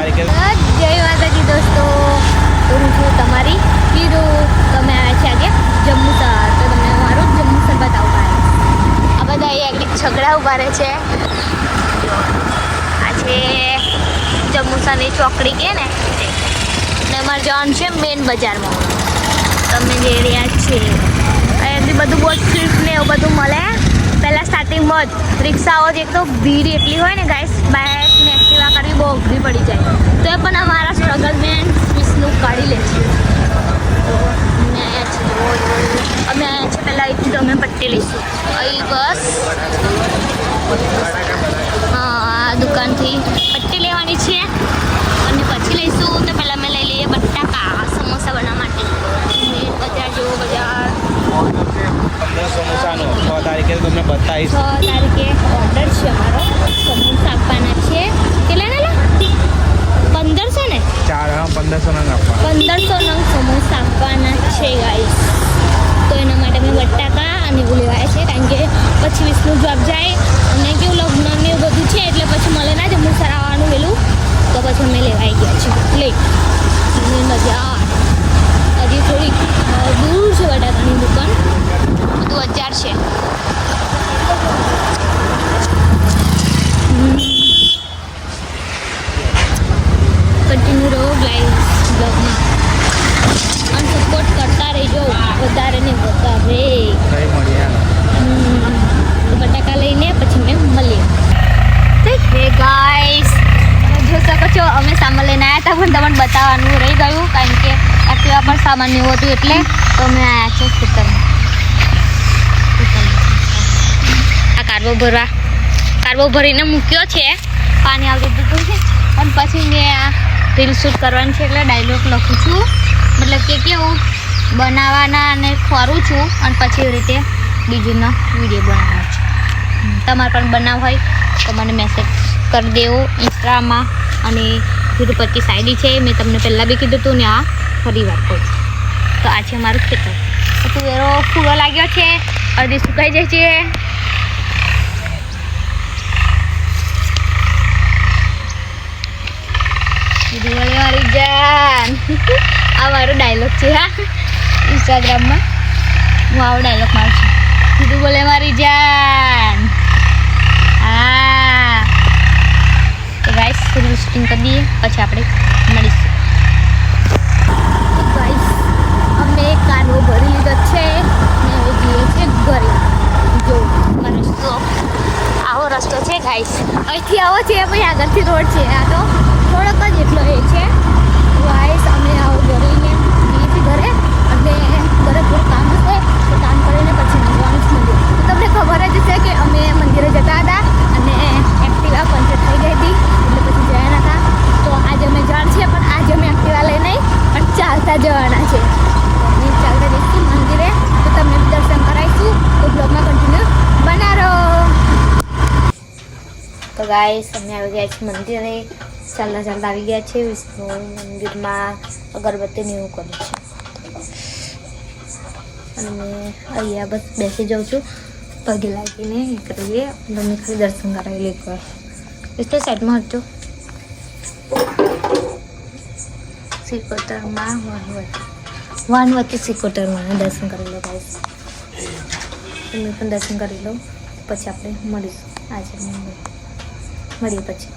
તારીખે જય માતાજી દોસ્તો, તો હું છું તમારી હીરો. તમે આવ્યા છે આજે જંબુસર, તો તમને મારું જંબુસર બતાવવા આ બધા અહીંયા છગડા ઉભા રહે છે. આ છે જંબુસરની ચોકડી કે ને, અને અમારે જવાનું છે મેન બજારમાં. તમને જે રહ્યા છે અહીંયાથી બધું બહુ સ્ટ્રીટ ને એવું બધું મળે. પહેલાં સ્ટાર્ટિંગમાં જ રિક્ષાઓ જ એક તો ભીડ એટલી હોય ને ગાઈસ, બાઇક ને એક્ટિવા કરવી બહુ અઘરી પડી જાય. તો એ પણ અમારા સ્ટ્રગલ મેન વિષ્ણુ કાઢી લે છે. તો અમે આવ્યા છીએ પહેલાં અહીંથી તો અમે પટ્ટી લઈશું. અહીં બસ હા, આ દુકાનથી પટ્ટી લેવાની છે અને પછી લઈશું. તો પહેલાં અમે લઈ લઈએ બટાકા સમોસા બનાવવા માટે. બજાર જેવો બજાર 15 સમોસાનો 6 તારીખે તમને બતાવીશ. 6 તારીખે ઓર્ડર છે અમારો. સમોસા આપવાના છે. કેટલા ના 1500 ને 1500 નંગ આપવા. 1500 નંગ સમોસા આપવાના છે ગાઈસ. તો એના માટે મેં બટાકા અને એવું લેવાય છે, કારણ કે પછી વિષ્ણુ જોબ જાય અને કેવું લગ્ન ને એવું બધું છે, એટલે પછી મળે ના જંબુસર આવવાનું વહેલું. તો પછી અમે લેવાઈ ગયા છીએ. મજા હજી થોડીક દૂર છે બટાકાની દુકાન. બધું 1000 છે. કન્ટિન્યુ રહો ગાઈસ બ્લોગમાં અને સપોર્ટ કરતા રહેજો વધારે ને વધારે. કઈ મળીએ બટાકા લઈને પછી મેં મળીએ. હે ગાઈસ, જોઈ શકો છો અમે સામાન લઈને આવ્યા હતા, પણ તમને બતાવવાનું રહી ગયું, કારણ કે એક્ટિવા પર સામાન નહીં હોતું, એટલે તો અમે આવ્યા છે ખેતરમાં. આ કારબો ભરીને મૂક્યો છે. પાણી આવતું હતું છે, અને પછી મેં આ રીલ શૂટ કરવાની છે, એટલે ડાયલોગ લખું છું. મતલબ કે કેવું બનાવવાના અને ખોરું છું, અને પછી એવી રીતે બીજુંનો વિડીયો બનાવવાનો છે. તમારે પણ બનાવ હોય તો મને મેસેજ કરી દેવો ઇન્સ્ટામાં. અને તિરુપતિ સાઈડી છે, મેં તમને પહેલાં બી કીધું હતું ને આ ફરી વાર કહું છું. તો આ છે અમારું ખેતર. તુવેરો ફૂલો લાગ્યો છે, અડધી સુકાઈ જાય છે. વાળી જાન આ મારો ડાયલોગ છે. હા, ઇન્સ્ટાગ્રામમાં હું આવો ડાયલોગ મારું છું. કીધું બોલે મારી જાન. હા, તો ગાઈસ થોડું શૂટિંગ કરી દઈએ, પછી આપણે મળીશું. ગાઈસ અમે કાનો ભરી લીધો છે ને હવે જઈએ છીએ ઘરે. જો રસ્તો આવો રસ્તો છે ગાઈસ, અહીંથી આવો છે, પછી આગળથી રોડ છે. આ તો થોડોક જ એટલો એ છે ગાઈસ. અમે આવો ઘરે જઈએ છીએ ઘરે, એટલે ઘરે થોડું કામ હશે તો કામ કરીને પછી જવાનું છે મંદિર. તો તમને ખબર જ છે કે અમે મંદિરે જતા હતા અને એક્ટિવા પંચર થઈ ગઈ હતી, એટલે પછી ગયા હતા. તો આજે અમે જવાનું છે, પણ આજે અમે એક્ટિવા લઈ નહીં પણ ચાલતા જવાના છે. તો અમે ચાલતા જઈશું મંદિરે, તો તમને દર્શન કરાવીશું. તો બ્લોગમાં કન્ટિન્યુ બના રહો. તો ગાઈસ અમે આવી ગયા છીએ મંદિરે. ચાલતા આવી ગયા છે. વિષ્ણુ મંદિરમાં અગરબત્તી ને એવું કરું છું, અને મેં અહીંયા બસ બેસી જાઉં છું, પગે લાગીને એ કરીએ. તમને ખાલી દર્શન કરાવી લે એકવાર. વિષ્ણુ સાઈડમાં હતો સિકોતરમાં વાનવતી સિકોતરમાં દર્શન કરી લો ગાઈસ. તમે પણ દર્શન કરી લો, પછી આપણે મળીશું. આજે મળીએ પછી.